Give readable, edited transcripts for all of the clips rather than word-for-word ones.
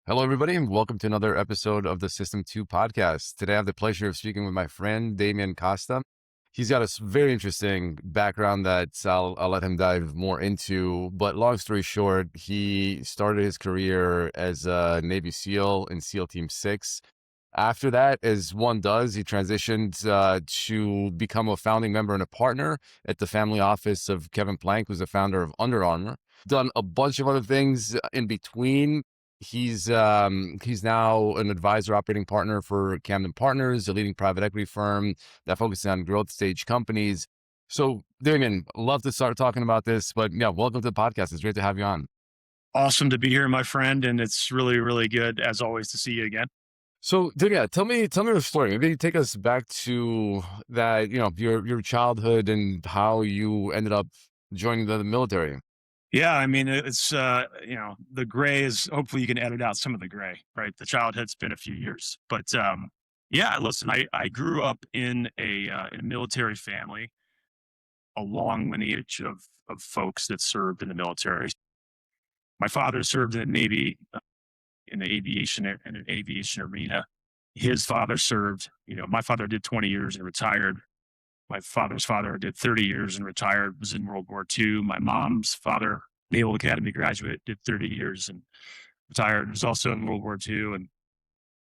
Hello, everybody, and welcome to another episode of the System 2 podcast. Today, I have the pleasure of speaking with my friend, Demian Costa. He's got a very interesting background that I'll let him dive more into. But long story short, he started his career as a Navy SEAL in SEAL Team 6. After that, as one does, he transitioned to become a founding member and a partner at the family office of Kevin Plank, who's the founder of Under Armour. Done a bunch of other things in between. He's now an advisor operating partner for Camden Partners, a leading private equity firm that focuses on growth stage companies. So, Damien, love to start talking about this, but yeah, welcome to the podcast. It's great to have you on. Awesome to be here, my friend, and it's really, really good as always to see you again. So, yeah, tell me your story. Maybe take us back to that, your childhood and how you ended up joining the military. Yeah, I mean, it's the gray is hopefully you can edit out some of the gray, right? The childhood's been a few years, but yeah, listen, I grew up in a military family, a long lineage of folks that served in the military. My father served in the Navy in the aviation arena. His father served, my father did 20 years and retired. My father's father did 30 years and retired, was in World War II. My mom's father, Naval Academy graduate, did 30 years and retired, was also in World War II. And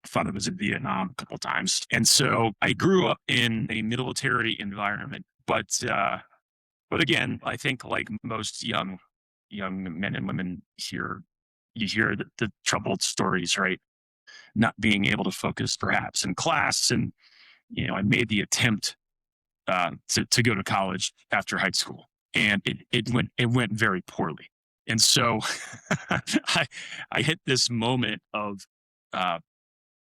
my father was in Vietnam a couple of times. And so I grew up in a military environment. But again, I think like most young men and women here, you hear the troubled stories, right? Not being able to focus perhaps in class. And, I made the attempt to go to college after high school, and it went very poorly. And so I I hit this moment uh,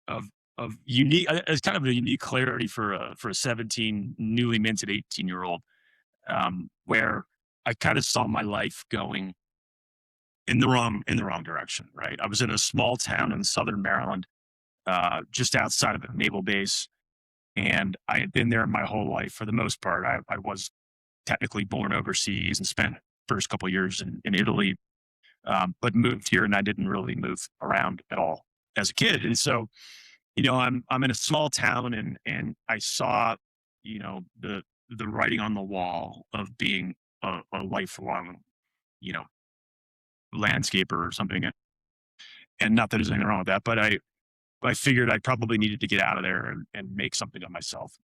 of unique. It's kind of a unique clarity for a 17 newly minted 18-year old, where I kind of saw my life going in the wrong direction. Right, I was in a small town in southern Maryland, just outside of a naval base. And I had been there my whole life for the most part. I was technically born overseas and spent first couple of years in Italy, but moved here and I didn't really move around at all as a kid. And so, I'm in a small town and I saw, the writing on the wall of being a lifelong, you know, landscaper or something. And not that there's anything wrong with that, but I figured I probably needed to get out of there and make something of myself.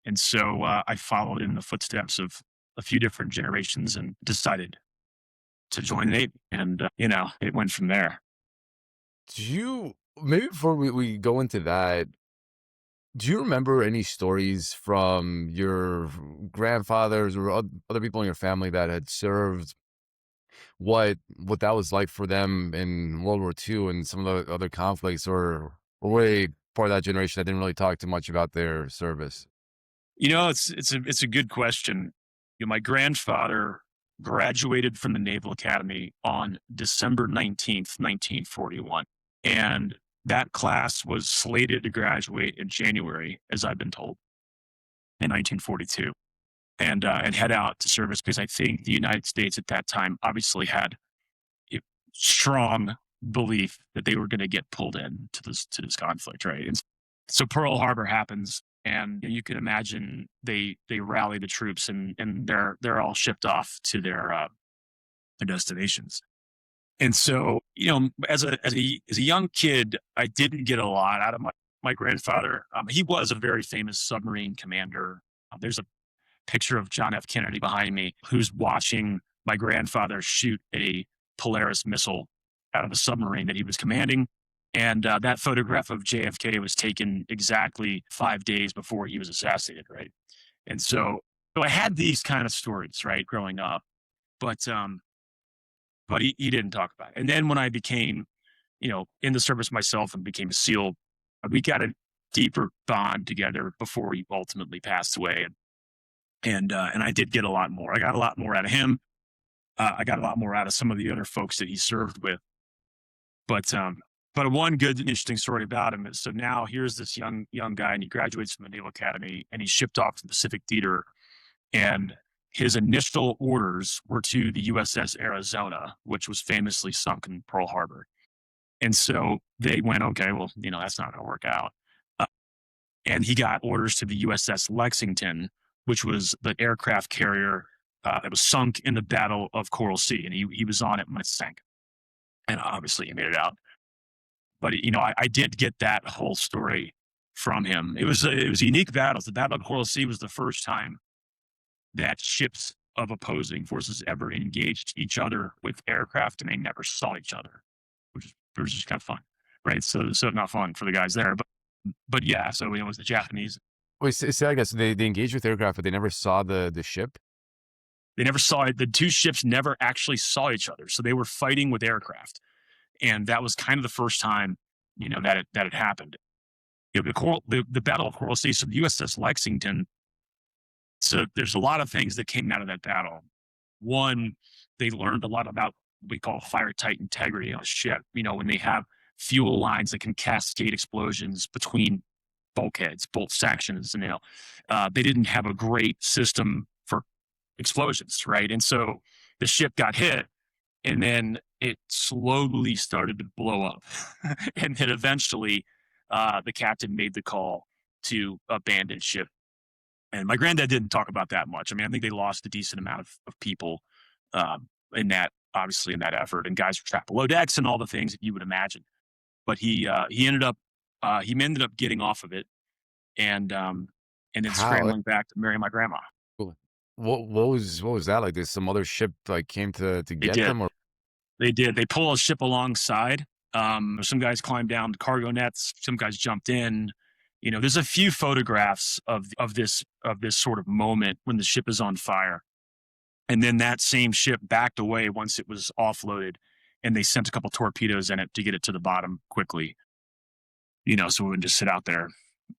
And so I followed in the footsteps of a few different generations and decided to join the Navy. And, it went from there. Do you, maybe before we go into that, do you remember any stories from your grandfathers or other people in your family that had served, what that was like for them in World War II and some of the other conflicts, or were they part of that generation that didn't really talk too much about their service? It's a good question. My grandfather graduated from the Naval Academy on December 19th, 1941. And that class was slated to graduate in January, as I've been told, in 1942, and head out to service because I think the United States at that time obviously had a strong belief that they were going to get pulled in to this conflict, right? And so Pearl Harbor happens, and you can imagine they rally the troops, and they're all shipped off to their destinations. And so, as a young kid, I didn't get a lot out of my grandfather. He was a very famous submarine commander. There's a picture of John F. Kennedy behind me, who's watching my grandfather shoot a Polaris missile out of a submarine that he was commanding. And that photograph of JFK was taken exactly 5 days before he was assassinated, right? And so I had these kind of stories, right, growing up, but he didn't talk about it. And then when I became, in the service myself and became a SEAL, we got a deeper bond together before he ultimately passed away. And I did get a lot more. I got a lot more out of him. I got a lot more out of some of the other folks that he served with. But one good interesting story about him is, so now here's this young guy and he graduates from the Naval Academy and he's shipped off to the Pacific Theater, and his initial orders were to the USS Arizona, which was famously sunk in Pearl Harbor. And so they went, okay, well, that's not going to work out. Uh, and he got orders to the USS Lexington, which was the aircraft carrier that was sunk in the Battle of Coral Sea. And he was on it when it sank. And obviously he made it out. But, I did get that whole story from him. It was a unique battle. The Battle of Coral Sea was the first time that ships of opposing forces ever engaged each other with aircraft, and they never saw each other, which was just kind of fun, right? So not fun for the guys there, but yeah. So it was the Japanese. Wait, say I guess they engaged with aircraft, but they never saw the ship? They never saw it. The two ships never actually saw each other, so they were fighting with aircraft, and that was kind of the first time that it happened. The Battle of Coral Sea. So the USS Lexington. So there's a lot of things that came out of that battle. One, they learned a lot about what we call fire tight integrity on a ship. When they have fuel lines that can cascade explosions between bulkheads, bolt sections, and they didn't have a great system for explosions, right? And so the ship got hit, and then it slowly started to blow up, and then eventually the captain made the call to abandon ship. And my granddad didn't talk about that much. I mean, I think they lost a decent amount of people obviously in that effort, and guys were trapped below decks and all the things that you would imagine. But he ended up getting off of it, and then How? scrambling back to marry my grandma. What was that like? Did some other ship like came to They get did. them, or They did. They pull a ship alongside. Some guys climbed down the cargo nets. Some guys jumped in. There's a few photographs of this sort of moment when the ship is on fire, and then that same ship backed away once it was offloaded, and they sent a couple torpedoes in it to get it to the bottom quickly. So it wouldn't just sit out there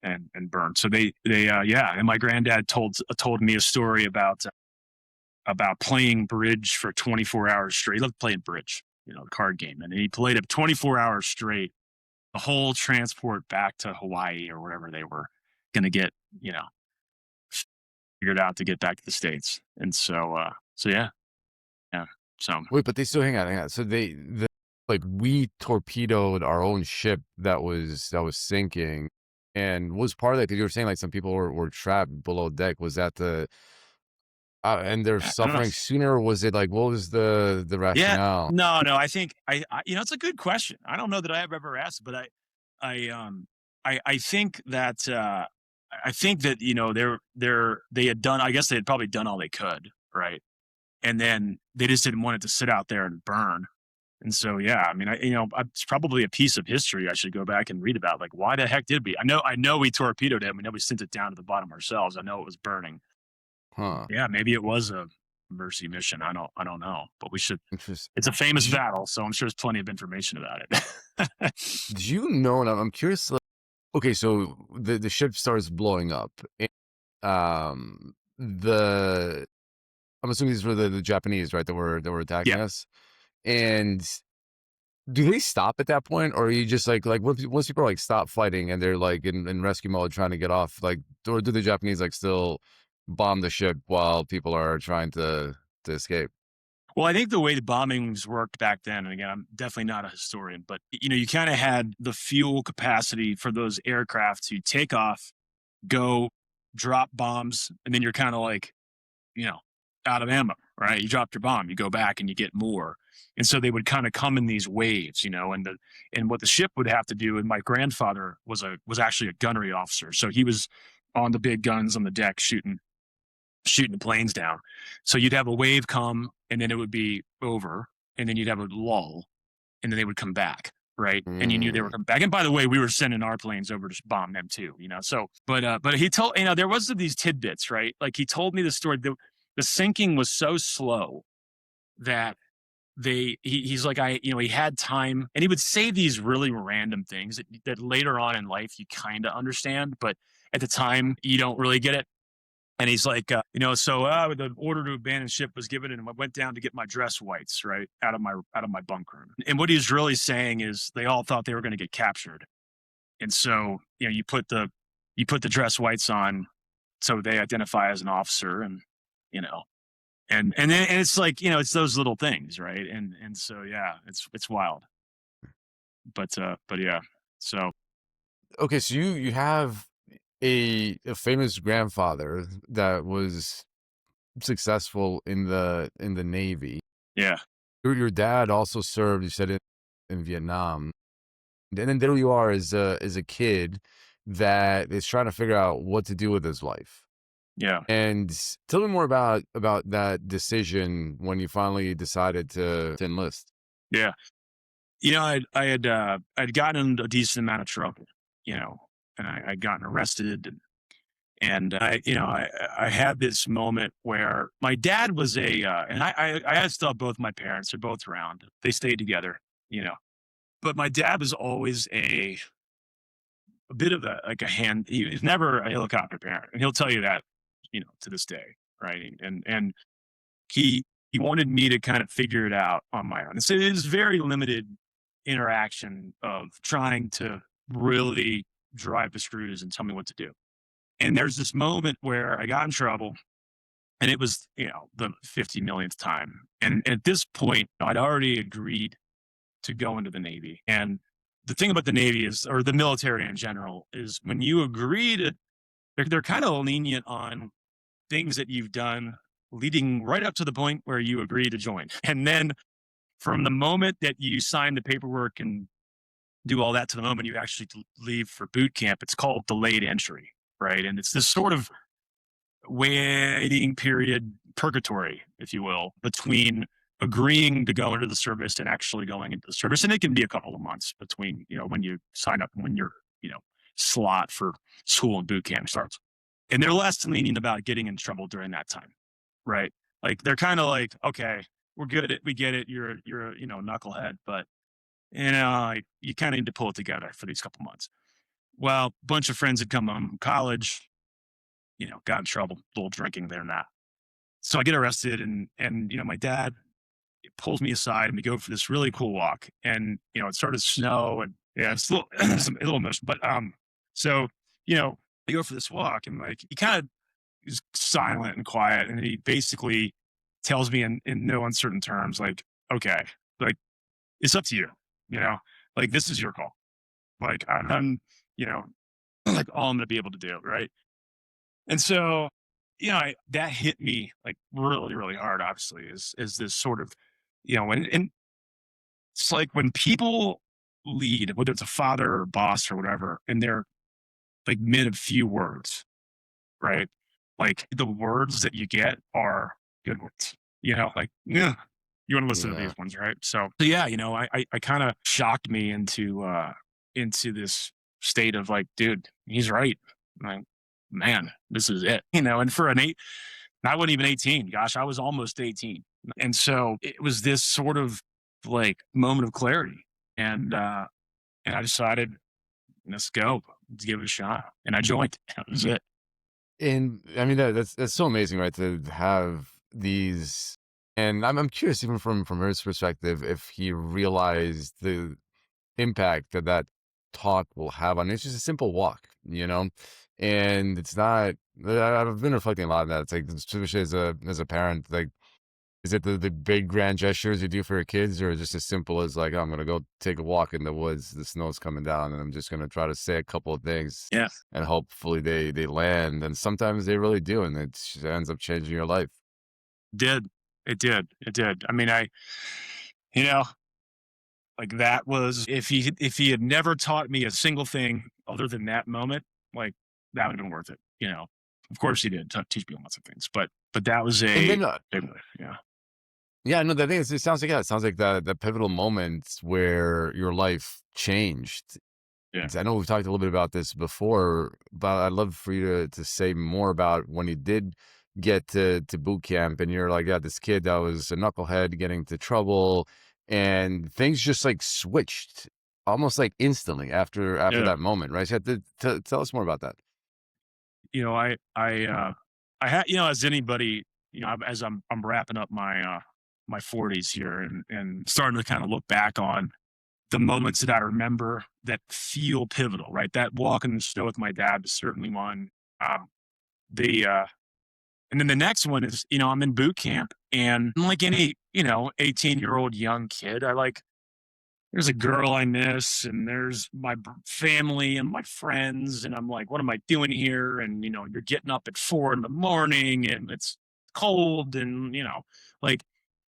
and burn. So yeah. And my granddad told me a story about playing bridge for 24 hours straight. He loved playing bridge, the card game, and he played it 24 hours straight, the whole transport back to Hawaii or wherever they were going to get, figured out to get back to the States. And so yeah, yeah. So wait? But they still hang on. So like we torpedoed our own ship that was sinking, and was part of that because you were saying like some people were trapped below deck. Was that and they're I don't know. suffering sooner? Or was it like what was the Yeah, rationale? no. I think it's a good question. I don't know that I have ever asked, but I think that they had done. I guess they had probably done all they could, right? And then they just didn't want it to sit out there and burn. And so, yeah, I mean, it's probably a piece of history I should go back and read about. Like, why the heck did we? I know we torpedoed it. We know we sent it down to the bottom ourselves. I know it was burning. Huh? Yeah, maybe it was a mercy mission. I don't know, but we should. Interesting. It's a famous Did you, battle, so I'm sure there's plenty of information about it. did you know? And I'm curious. Like, okay, so the ship starts blowing up. And, the I'm assuming these were the Japanese, right? That were attacking Yeah. us. And do they stop at that point, or are you just like once people like stop fighting and they're like in rescue mode trying to get off, like, or do the Japanese like still bomb the ship while people are trying to escape? Well, I think the way the bombings worked back then, and again, I'm definitely not a historian, but you kind of had the fuel capacity for those aircraft to take off, go, drop bombs, and then you're kind of like, you know, out of ammo, right? You dropped your bomb, you go back and you get more. And so they would kind of come in these waves, and what the ship would have to do. And my grandfather was actually a gunnery officer, so he was on the big guns on the deck shooting the planes down. So you'd have a wave come, and then it would be over, and then you'd have a lull, and then they would come back, right? And you knew they were Mm, coming back. And by the way, we were sending our planes over to bomb them too, So, but he told, there was these tidbits, right? Like he told me the story. The sinking was so slow that he's like, he had time, and he would say these really random things that later on in life you kind of understand, but at the time you don't really get it. And he's like, the order to abandon ship was given, and I went down to get my dress whites, right, out of my bunk room. And what he's really saying is they all thought they were going to get captured, and so you put the dress whites on, so they identify as an officer, and you know, and it's like it's those little things, right? And so yeah, it's wild. But yeah, so Okay, so you have a famous grandfather that was successful in the Navy. yeah, Your dad also served, you said, in Vietnam. And then there you are as a kid that is trying to figure out what to do with his life. yeah, And tell me more about that decision when you finally decided to enlist. yeah. I'd gotten into a decent amount of trouble, and I'd gotten arrested, and I had this moment where my dad was and I had still both my parents. They're both around. They stayed together, but my dad was always a bit of a hand. He was never a helicopter parent, and he'll tell you that, to this day, right? And he he wanted me to kind of figure it out on my own. So it was very limited interaction of trying to really drive the screws and tell me what to do. And there's this moment where I got in trouble, and it was, the 50 millionth time. And at this point, I'd already agreed to go into the Navy. And the thing about the Navy is, or the military in general, is when you agree to, they're kind of lenient on things that you've done leading right up to the point where you agree to join. And then from the moment that you sign the paperwork and do all that to the moment you actually leave for boot camp, it's called delayed entry, right? And it's this sort of waiting period, purgatory, if you will, between agreeing to go into the service and actually going into the service. And it can be a couple of months between, when you sign up and when your, slot for school and boot camp starts. And they're less lenient about getting in trouble during that time, right? Like they're kind of like, okay, we're good. We get it. You're a, knucklehead, but like, you kind of need to pull it together for these couple months. Well, a bunch of friends had come home from college, got in trouble, a little drinking there and that. So I get arrested, and my dad pulls me aside and we go for this really cool walk. And it started to snow, and yeah, it's a little, a little emotional, but so I go for this walk, and like he kind of is silent and quiet, and he basically tells me in no uncertain terms, like, okay, like it's up to you, you know, like this is your call. Like I'm, you know, like all I'm gonna be able to do, right? And so, that hit me like really, really hard. Obviously, is this sort of, and it's like when people lead, whether it's a father or boss or whatever, and they're like mid a few words, right? Like the words that you get are good words, like, yeah, you want to listen to Yeah. these ones, right? So yeah, I kind of shocked me into this state of like, dude, he's right. Like, man, this is it, and for I wasn't even 18. Gosh, I was almost 18. And so it was this sort of like moment of clarity. And I decided, let's go, let's give it a shot. And I joined. That was it. And I mean that's so amazing, right? To have these, and I'm curious even from his perspective if he realized the impact that that talk will have on. It's just a simple walk, and it's not. I've been reflecting a lot on that. It's like, especially as a parent, like, is it the big grand gestures you do for your kids, or just as simple as like, "Oh, I'm gonna go take a walk in the woods. The snow's coming down, and I'm just gonna try to say a couple of things, Yeah. and hopefully they land." And sometimes they really do, and it ends up changing your life. Did. It did. It did. I mean, you know, like that was, if he had never taught me a single thing other than that moment, like that would have been worth it. Of course he did teach me lots of things, but that was And a then, big one. Yeah. yeah, no, the thing is, it sounds like, yeah, it sounds like the pivotal moments where your life changed. Yeah. I know we've talked a little bit about this before, but I'd love for you to say more about when you did get to boot camp and you're like, yeah, this kid that was a knucklehead getting into trouble, and things just like switched almost like instantly after Yeah. that moment, right? So tell us more about that. I had, as anybody, as I'm wrapping up my 40s here, and starting to kind of look back on the moments that I remember that feel pivotal, right? That walk in the snow with my dad is certainly one. Um, the And then the next one is, I'm in boot camp, and I'm like any, 18-year-old young kid. I like there's a girl I miss, and there's my family and my friends, and I'm like, what am I doing here? And you're getting up at 4 in the morning, and it's cold, and like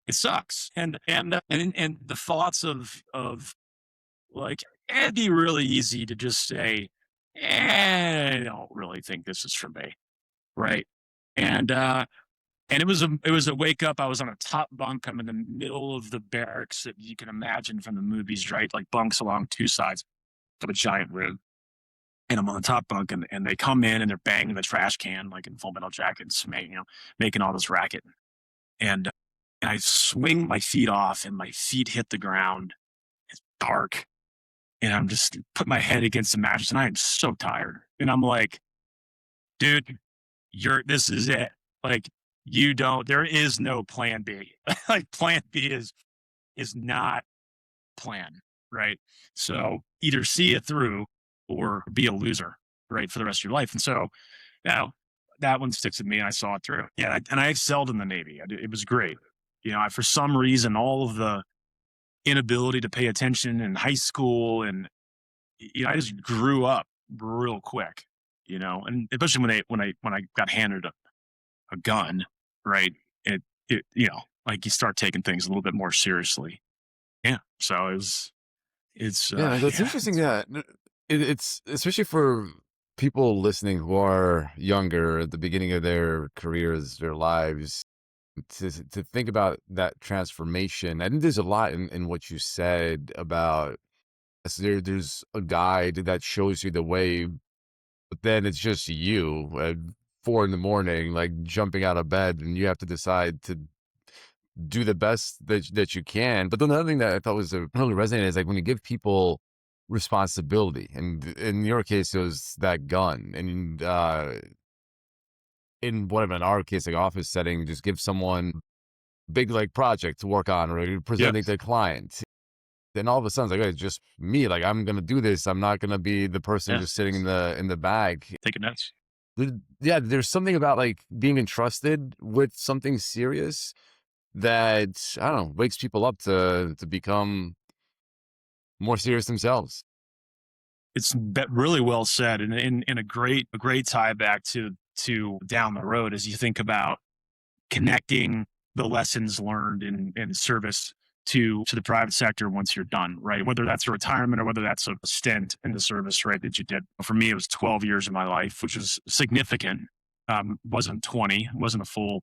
it sucks. And the thoughts of like it'd be really easy to just say, I don't really think this is for me, right? And it was a wake up. I was on a top bunk. I'm in the middle of the barracks that you can imagine from the movies, right? Like bunks along two sides of a giant room. And I'm on the top bunk, and they come in and they're banging the trash can like in Full Metal Jackets, making all this racket. And and I swing my feet off, and my feet hit the ground. It's dark, and I'm just put my head against the mattress, and I am so tired. And I'm like, dude, this is it. Like, there is no plan B. Like, plan B is not plan, right? So either see it through or be a loser, right, for the rest of your life. And so now that one sticks with me, and I saw it through. Yeah, and I excelled in the Navy. It was great. For some reason, all of the inability to pay attention in high school, and I just grew up real quick. And especially when I got handed a gun, right? Like you start taking things a little bit more seriously. Yeah. So Yeah, that's yeah, interesting. Yeah, it's especially for people listening who are younger at the beginning of their careers, their lives, to think about that transformation. I think there's a lot in what you said about there's a guide that shows you the way, but then it's just you at 4 in the morning, like jumping out of bed, and you have to decide to do the best that you can. But then the other thing that I thought was really resonated is like when you give people responsibility, and in your case, it was that gun, and in whatever in our case, like office setting, just give someone big like project to work on, or you're yep, presenting to clients. Then all of a sudden, it's like, "Hey, it's just me. Like I'm gonna do this. I'm not gonna be the person yeah, just sitting in the back." taking notes. Yeah, there's something about like being entrusted with something serious that I don't know wakes people up to become more serious themselves. It's really well said, and in a great tie back to down the road as you think about connecting the lessons learned in service to the private sector once you're done, right? Whether that's a retirement or whether that's a stint in the service, right? That you did. For me, it was 12 years of my life, which was significant. Wasn't 20, wasn't a full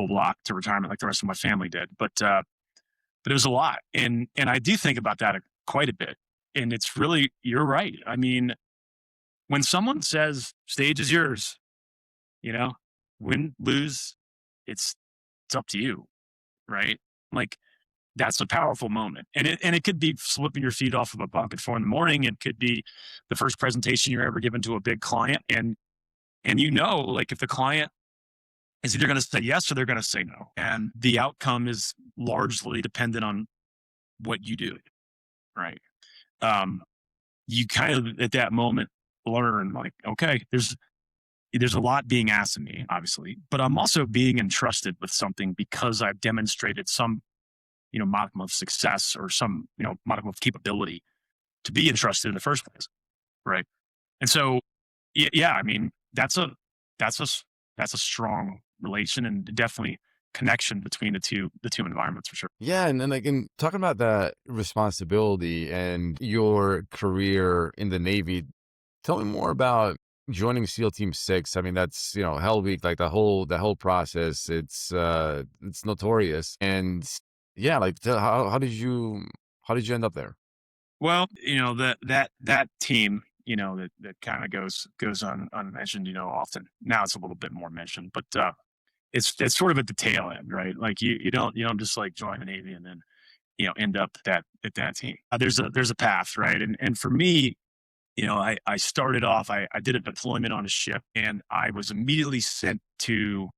block to retirement like the rest of my family did, but it was a lot, and I do think about that quite a bit. And it's really, you're right. I mean, when someone says stage is yours, you know, win, lose, it's it's up to you, right? Like that's a powerful moment. And it could be flipping your feet off of a bunk at 4 in the morning. It could be the first presentation you're ever given to a big client. And like if the client is either going to say yes or they're going to say no. And the outcome is largely dependent on what you do, right? Um, you kind of at that moment learn like, okay, there's a lot being asked of me, obviously, but I'm also being entrusted with something because I've demonstrated some, modicum of success or some, modicum of capability to be entrusted in the first place. Right. And so, yeah, I mean, that's a, that's a strong relation and definitely connection between the two environments for sure. Yeah, and then like in talking about that responsibility and your career in the Navy, tell me more about joining SEAL Team 6. I mean, that's Hell Week, like the whole process. It's notorious, and yeah, like how did you end up there? Well, that team, that kind of goes unmentioned, often. Now it's a little bit more mentioned, but it's sort of at the tail end, right? Like you don't just like join the Navy and then end up at that team. There's a path, right? And for me, I started off. I did a deployment on a ship, and I was immediately sent to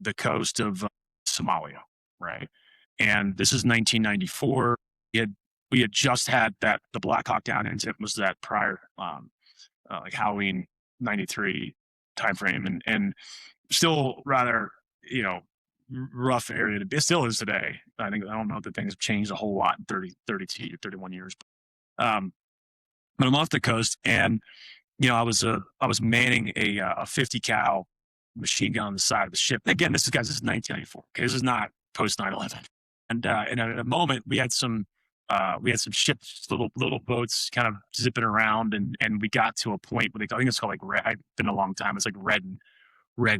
the coast of Somalia, right? And this is 1994. We had just had the Black Hawk Down incident was that prior, like Halloween '93 timeframe, and still rather, you know, rough area to be. It still is today. I don't know that things have changed a whole lot in 32, 31 years. Um, but I'm off the coast, and I was manning a 50 cal machine gun on the side of the ship. Again, this is 1994. Okay, this is not post 9/11. And at a moment we had some ships, little boats, kind of zipping around, and we got to a point where I think it's called like red. I've been a long time. It's like red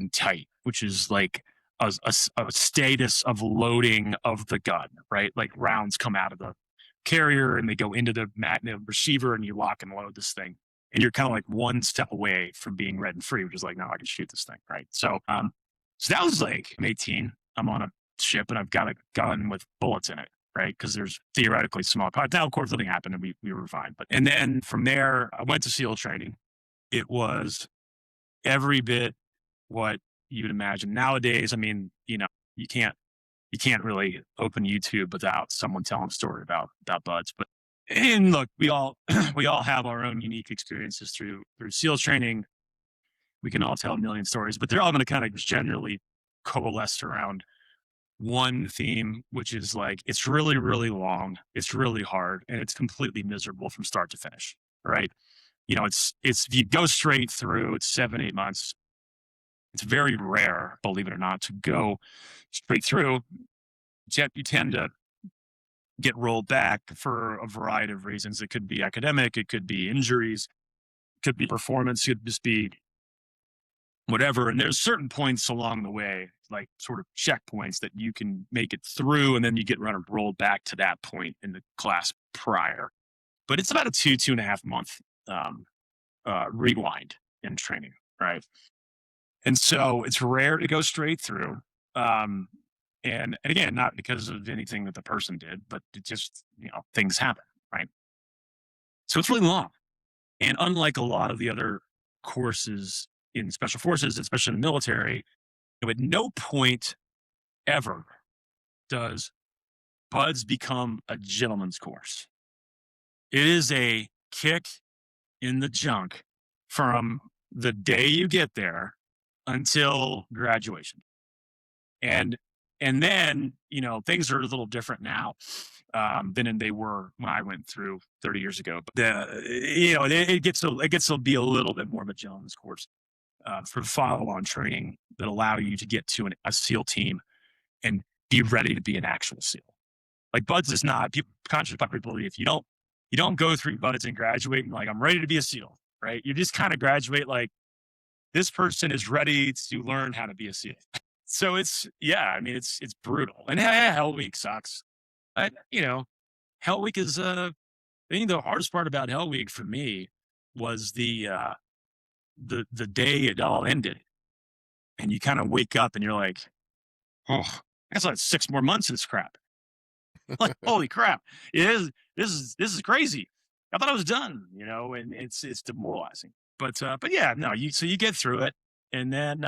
and tight, which is like a status of loading of the gun, right? Like rounds come out of the carrier and they go into the receiver, and you lock and load this thing. And you're kind of like one step away from being red and free, which is like, no, I can shoot this thing, right? So that was like, I'm 18. I'm on a ship and I've got a gun with bullets in it, right? Because there's theoretically small parts. Now, of course, nothing happened and we were fine. And then from there, I went to SEAL training. It was every bit what you would imagine. Nowadays, I mean, you can't really open YouTube without someone telling a story about buds. But and look, we all we all have our own unique experiences through SEAL training. We can all tell a million stories, but they're all going to kind of generally coalesce around one theme, which is like it's really, really long, it's really hard, and it's completely miserable from start to finish. Right? It's if you go straight through, it's 7, 8 months. It's very rare, believe it or not, to go straight through. You tend to get rolled back for a variety of reasons. It could be academic, it could be injuries, it could be performance, it could just be whatever. And there's certain points along the way, like sort of checkpoints that you can make it through, and then you get rolled back to that point in the class prior. But it's about a 2.5 month rewind in training, right? And so it's rare to go straight through. And again, not because of anything that the person did, but it just, things happen, right? So it's really long. And unlike a lot of the other courses in special forces, especially in the military, at no point ever does BUDS become a gentleman's course. It is a kick in the junk from the day you get there until graduation. And then, things are a little different now than they were when I went through 30 years ago. But it gets to be a little bit more of a gentleman's course for follow-on training that allow you to get to a SEAL team and be ready to be an actual SEAL. Like BUDS is not. People conscious popular belief. You don't go through BUDS and graduate and like I'm ready to be a SEAL, right? You just kind of graduate like this person is ready to learn how to be a SEAL. So it's brutal. And Hell Week sucks. Hell Week is I think the hardest part about Hell Week for me was the day it all ended. And you kind of wake up and you're like, oh, I guess I had 6 more months of this crap. Like, holy crap. This is crazy. I thought I was done, and it's demoralizing. But yeah, no, so you get through it, and then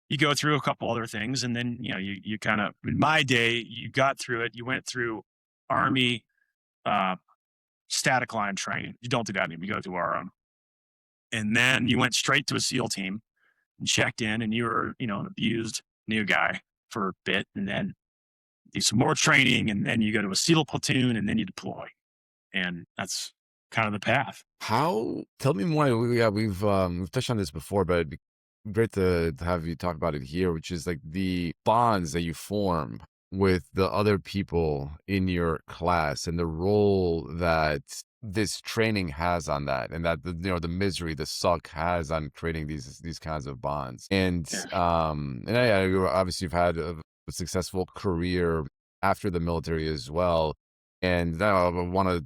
you go through a couple other things, and then you kind of, in my day, you got through it. You went through Army static line training. You don't do that anymore. You go through our and then you went straight to a SEAL team and checked in, and you were an abused new guy for a bit, and then do some more training, and then you go to a SEAL platoon, and then you deploy, and that's kind of the path. Tell me more. Yeah, we've touched on this before, but it'd be great to have you talk about it here, which is like the bonds that you form with the other people in your class and the role that this training has on that, and that the misery, the suck has on creating these kinds of bonds. And obviously you've had a successful career after the military as well. And now I want to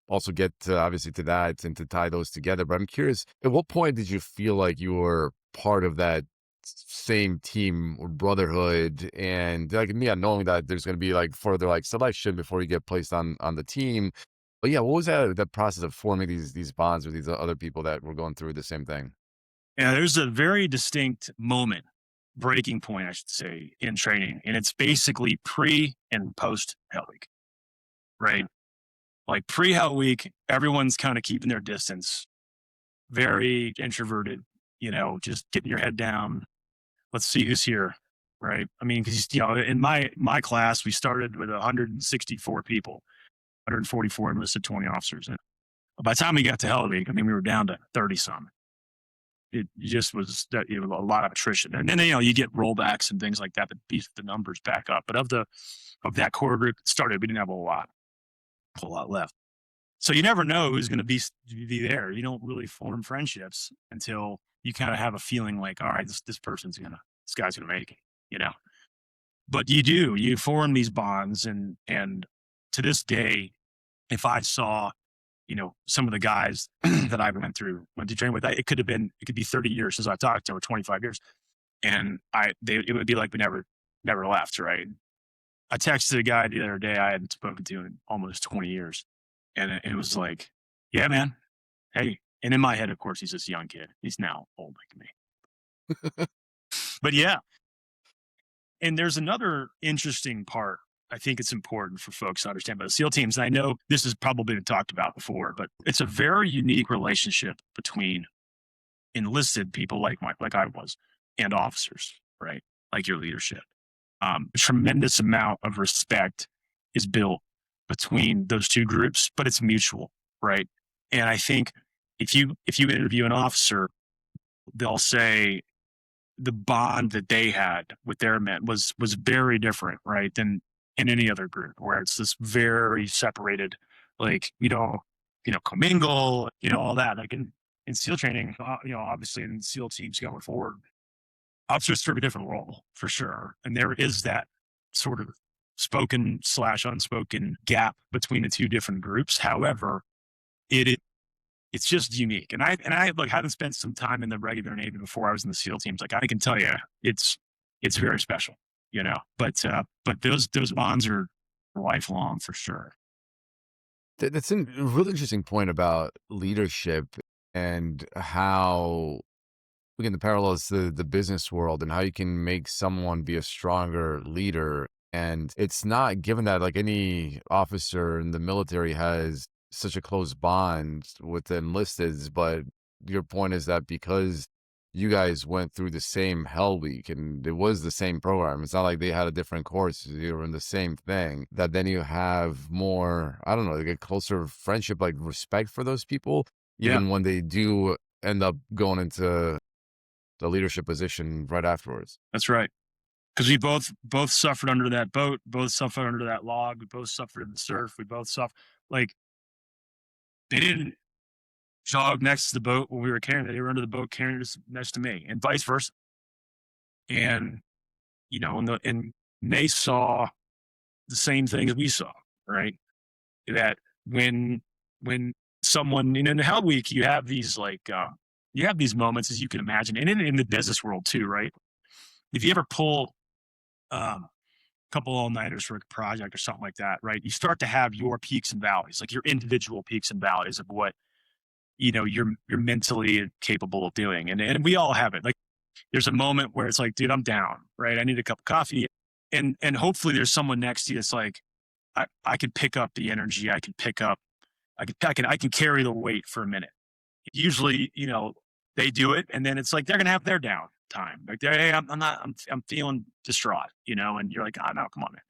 also get obviously to that and to tie those together. But I'm curious, at what point did you feel like you were part of that same team or brotherhood, and like knowing that there's going to be like further like selection before you get placed on the team? But yeah, what was that process of forming these bonds with these other people that were going through the same thing? Yeah, there's a very distinct breaking point, I should say, in training, and it's basically pre and post Hell Week, right? Like pre Hell Week, everyone's kind of keeping their distance, very introverted, just getting your head down. Let's see who's here. right? I mean, because in my class, we started with 164 people, 144 enlisted 20 officers, and by the time we got to Hell Week, I mean, we were down to 30 some. It just was that a lot of attrition, and then you get rollbacks and things like that that beat the numbers back up. But of that core group that started, we didn't have a whole lot left. So you never know who's going to be there. You don't really form friendships until you kind of have a feeling like, all right, this guy's gonna make it, you know. But you form these bonds, and to this day, if I saw some of the guys that I went to train with, it could be 30 years since I talked to them, or 25 years, and it would be like we never left, right? I texted a guy the other day I hadn't spoken to in almost 20 years, and it was like, yeah, man, hey. And in my head, of course, he's this young kid. He's now old like me, but yeah. And there's another interesting part. I think it's important for folks to understand about the SEAL teams. And I know this has probably been talked about before, but it's a very unique relationship between enlisted people like I was and officers, right? Like your leadership. A tremendous amount of respect is built between those two groups, but it's mutual, right? And I think if you interview an officer, they'll say the bond that they had with their men was very different, right, than in any other group, where it's this very separated, like commingle, all that. Like in SEAL training, obviously in SEAL teams going forward, officers serve a different role for sure, and there is that sort of spoken slash unspoken gap between the two different groups. However, it it's just unique. And I like hadn't spent some time in the regular Navy before I was in the SEAL teams. Like I can tell you, it's very special, But those bonds are lifelong for sure. That's a really interesting point about leadership and how, again, the parallels to the business world and how you can make someone be a stronger leader. And it's not given that like any officer in the military has such a close bond with the enlisteds, but your point is that because you guys went through the same Hell Week and it was the same program, it's not like they had a different course, you were in the same thing, that then you have more, I don't know, like a closer friendship, like respect for those people, Yeah, even when they do end up going into the leadership position right afterwards. that's right. Because we both suffered under that boat, both suffered under that log, we both suffered in the surf, we both suffered. Like they didn't jog next to the boat when we were carrying it; they were under the boat carrying us next to me, and vice versa. And and they saw the same thing as we saw, right? That when someone in Hell Week, you have these you have these moments, as you can imagine, and in the business world too, right? If you ever pull a couple all nighters for a project or something like that, right? You start to have your peaks and valleys, like your individual peaks and valleys of what you're mentally capable of doing, and we all have it. Like there's a moment where it's like, dude, I'm down, right? I need a cup of coffee, and hopefully there's someone next to you that's like, I could pick up the energy, I can pick up I can carry the weight for a minute. Usually, they do it, and then it's like they're gonna have their down time. Like, hey, I'm not, I'm feeling distraught, and you're like, oh no, come on, man.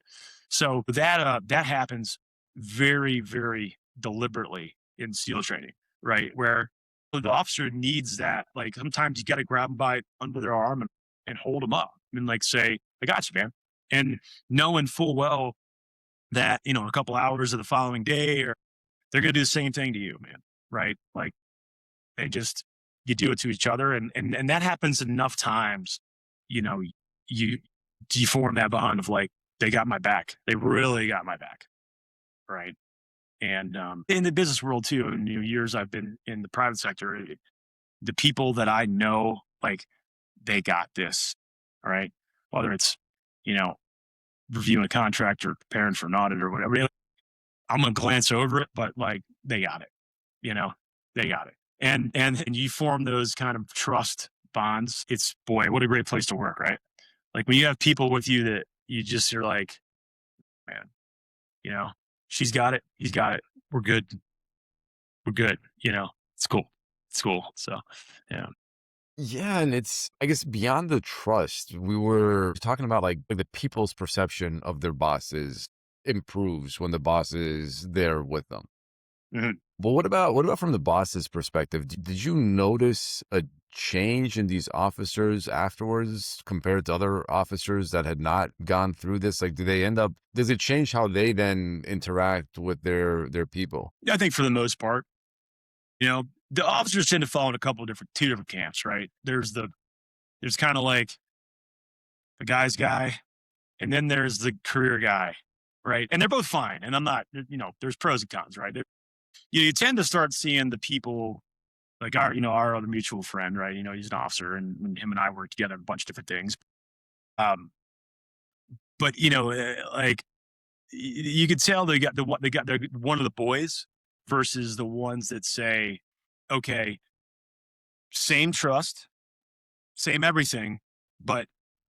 So that happens very, very deliberately in SEAL training, right? Where the officer needs that. Like sometimes you got to grab them by under their arm and hold them up and like say, "I got you, man," and knowing full well that a couple hours of the following day, or they're going to do the same thing to you, man. Right? Like they just you do it to each other, and that happens enough times. You know, you you form that bond of like they got my back. They really got my back, right? And in the business world too, in years I've been in the private sector, the people that I know, like they got this, all right. Whether it's you know reviewing a contract or preparing for an audit or whatever, I'm gonna glance over it, but like they got it, you know, they got it. And you form those kind of trust bonds. It's boy, what a great place to work, right? Like when you have people with you that you're like, man, you know, she's got it, he's got it, we're good, we're good, it's cool. It's cool. So yeah. Yeah, and it's, I guess, beyond the trust. We were talking about like the people's perception of their bosses improves when the boss is there with them. Mhm. But what about from the boss's perspective? Did you notice a change in these officers afterwards compared to other officers that had not gone through this? Like, do they end up? Does it change how they then interact with their people? Yeah, I think for the most part, the officers tend to fall in a couple of two different camps, right? There's kind of like the guy's guy, and then there's the career guy, right? And they're both fine. And I'm not, there's pros and cons, right? You tend to start seeing the people like our other mutual friend, right? He's an officer, and him and I work together on a bunch of different things. Um, but like you could tell they're one of the boys versus the ones that say, okay, same trust, same everything, but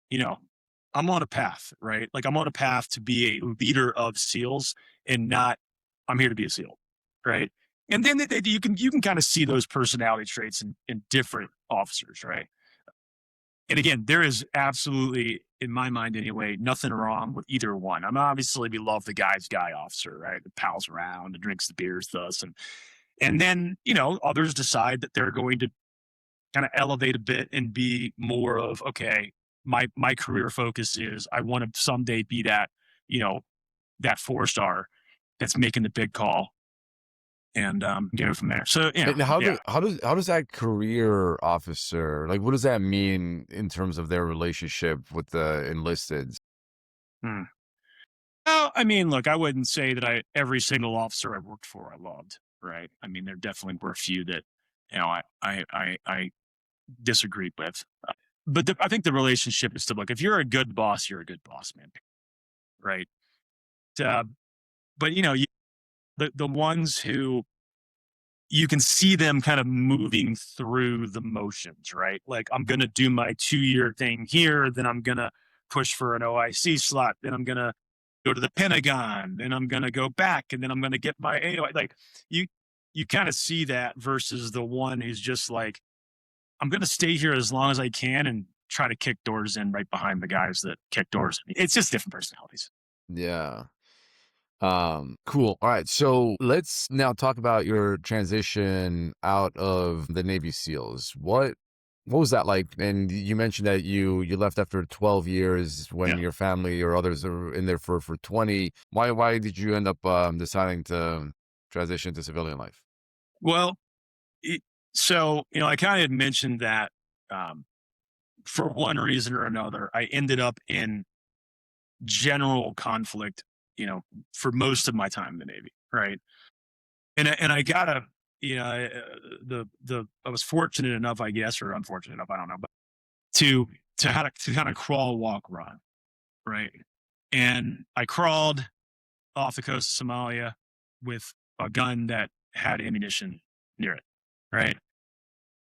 you know, I'm on a path, right? Like I'm on a path to be a leader of SEALs and not I'm here to be a SEAL, right? And then you can kind of see those personality traits in different officers, right? And again, there is absolutely, in my mind anyway, nothing wrong with either one. I'm obviously we love the guy's guy officer, right? The pals around, and drinks the beers with us, and then others decide that they're going to kind of elevate a bit and be more of okay. My career focus is I want to someday be that you know that 4 star that's making the big call and go from there. So And how yeah. do how does that career officer, like, what does that mean in terms of their relationship with the enlisted? Hmm. Well, I mean, look, I wouldn't say that every single officer I worked for I loved, right? I mean, there definitely were a few that I disagreed with, but I think the relationship is still like if you're a good boss, you're a good boss, man, right? Uh, but the ones who you can see them kind of moving through the motions, right? Like I'm gonna do my 2 year thing here, then I'm gonna push for an OIC slot, then I'm gonna go to the Pentagon, then I'm gonna go back, and then I'm gonna get my AOI. Like you you kind of see that versus the one who's just like, I'm gonna stay here as long as I can and try to kick doors in right behind the guys that kick doors. It's just different personalities. Yeah. Cool. All right. So let's now talk about your transition out of the Navy SEALs. What was that like? And you mentioned that you left after 12 years when Yeah. your family or others are in there for 20. Why did you end up deciding to transition to civilian life? Well, it, so I kind of had mentioned that um, for one reason or another, I ended up in general conflict, for most of my time in the Navy, right? And I gotta, I was fortunate enough, I guess, or unfortunate enough, I don't know, but to to kind of crawl, walk, run, right? And I crawled off the coast of Somalia with a gun that had ammunition near it, right?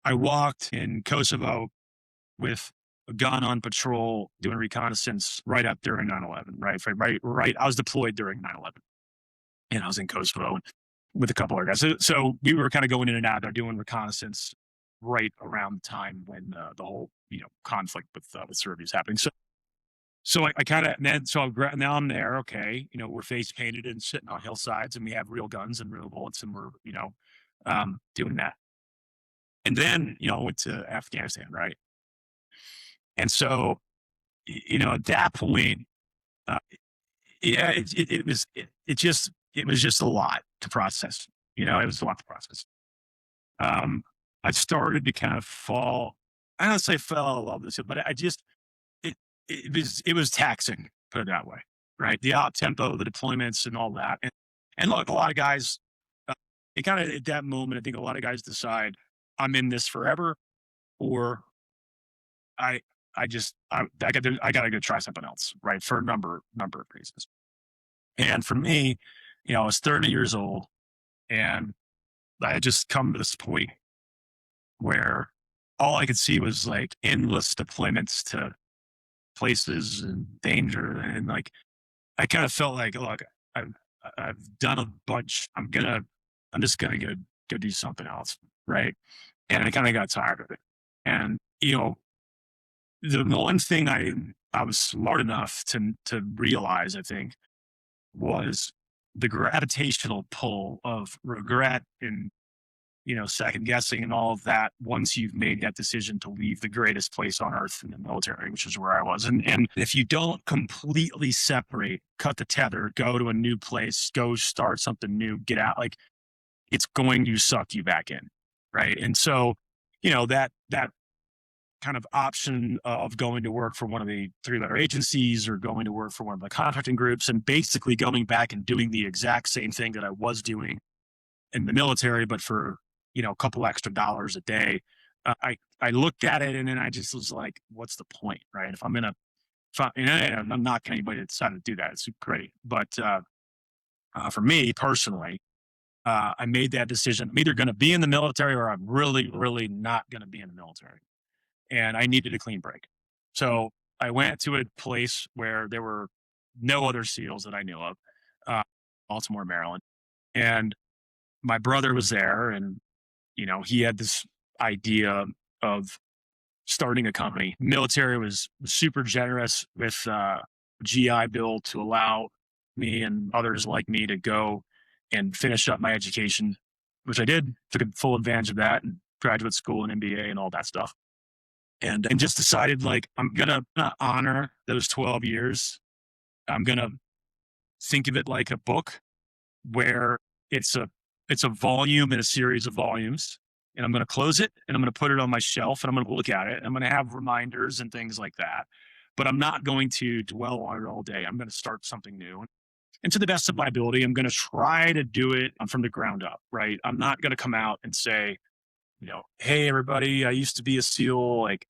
I walked in Kosovo with a gun on patrol doing reconnaissance right up during 9/11, right? Right. I was deployed during 9/11 and I was in Kosovo with a couple of guys. So we were kind of going in and out there doing reconnaissance right around the time when the whole, conflict with Serbia is happening. So I kind of, now I'm there. Okay. We're face painted and sitting on hillsides and we have real guns and real bullets and we're, doing that. And then, I went to Afghanistan, right? And so, at that point, uh, yeah, it was just a lot to process. It was a lot to process. Um, I started to kind of fall. I don't say fell in love with it, but I just it it was taxing. Put it that way, right? The op tempo, the deployments, and all that. And look, a lot of guys, uh, it kind of at that moment, I think a lot of guys decide I'm in this forever, or I I got to go try something else, right? For a number of reasons. And for me, I was 30 years old and I had just come to this point where all I could see was like endless deployments to places and danger. And like, I kind of felt like, look, I've, I've done a bunch. I'm just going to go do something else. Right. And I kind of got tired of it. And you know, the one thing I was smart enough to realize, I think, was the gravitational pull of regret and, second guessing and all of that once you've made that decision to leave the greatest place on earth in the military, which is where I was. And if you don't completely separate, cut the tether, go to a new place, go start something new, get out, like it's going to suck you back in. Right. And so, that kind of option of going to work for one of the three-letter agencies or going to work for one of the contracting groups and basically going back and doing the exact same thing that I was doing in the military, but for, a couple extra dollars a day. I looked at it and then I just was like, what's the point, right? If I'm going to, and I'm not anybody that decided to do that. It's great. But for me personally, I made that decision. I'm either going to be in the military or I'm really, really not going to be in the military. And I needed a clean break. So I went to a place where there were no other SEALs that I knew of, uh, Baltimore, Maryland. And my brother was there, and he had this idea of starting a company. Military was super generous with GI Bill to allow me and others like me to go and finish up my education, which I did. Took full advantage of that and graduate school and MBA and all that stuff. And just decided like I'm gonna honor those 12 years. I'm gonna think of it like a book where it's a volume in a series of volumes. And I'm gonna close it and I'm gonna put it on my shelf and I'm gonna look at it. I'm gonna have reminders and things like that. But I'm not going to dwell on it all day. I'm gonna start something new. And to the best of my ability, I'm gonna try to do it from the ground up, right? I'm not gonna come out and say, hey, everybody, I used to be a SEAL. Like,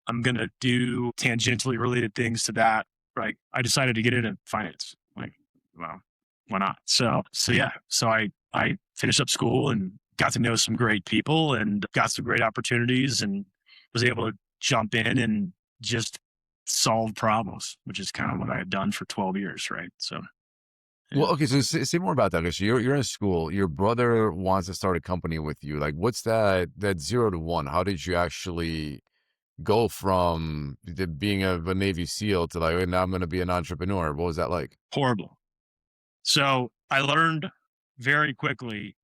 I'm going to do tangentially related things to that. Right. I decided to get into finance. Like, well, why not? So yeah. So I finished up school and got to know some great people and got some great opportunities and was able to jump in and just solve problems, which is kind of what I had done for 12 years. Right. So, Well, yeah. okay, so say more about that because you're in school. Your brother wants to start a company with you. Like, what's that 0 to 1? How did you actually go from being a Navy SEAL to like, "Hey, now I'm going to be an entrepreneur"? What was that like? Horrible. So I learned very quickly